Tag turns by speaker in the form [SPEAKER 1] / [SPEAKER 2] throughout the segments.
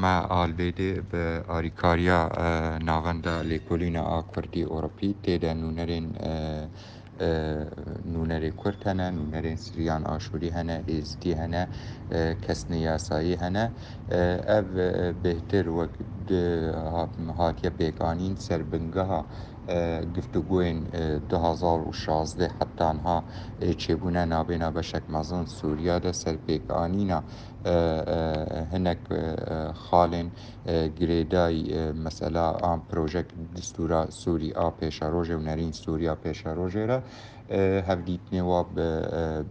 [SPEAKER 1] ما آلبێدێ بە ئاریکاریا ناوەندا لێکۆلینە ئاکوردی ئۆڕۆپی تێدا نونەرێ کورد هەنە نونەرێن سریان ئاشووری هەنە ئێزدی هەنە کەسنە یاسایی هەنە ئەv بهتر وەک هاتیە پێکانین سەربنگەها گفتوگوین 2016 حتانها چێبوونە نابێنە بەشێک مەزن سووریا دە سەرپێکانینە هەنێک خاڵێن گرێدای مەسەلا ئام پرۆژەک دستورا سووری ئا پێشەڕۆژێ و نەرین سووریا پێشەڕۆژێرە هەڤدیتنێوە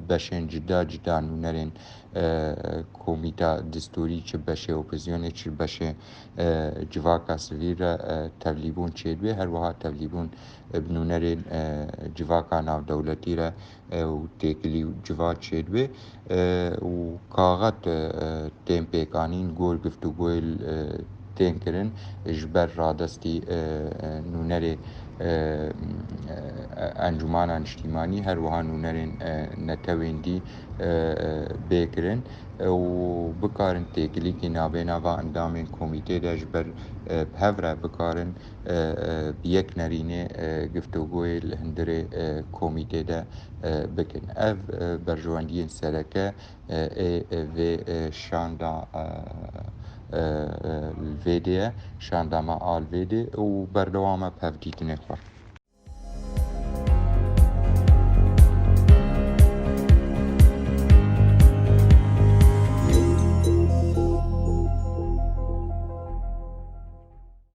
[SPEAKER 1] بەشێن جدا نونەرێن کۆمیتا دستوری چ بەشێ ئۆپۆزیۆنێ چ بەشێ civaka sivîl re tevlîbûn çêdibê her wiha tevlîbûn nûnerên civaka navdewletî re û têkilî civa çêdibê û kaxet tên pêkanîn gol giftûgoyê tên kirin ji ber radestî nûnerê encûmana niştîmanî her wiha nûnerên netewên dî bêkirin û bikarin têkilîkî navbêna va endamên komîtê de ji ber hev re bikarin bi yek nêrînê giftûgoyê li hundirê komîtê de bikin. Ev berjewendiyên sereke ê vê şanda li vê de ye şanda me a li vê de û berdewam e pevdîtinê xwe.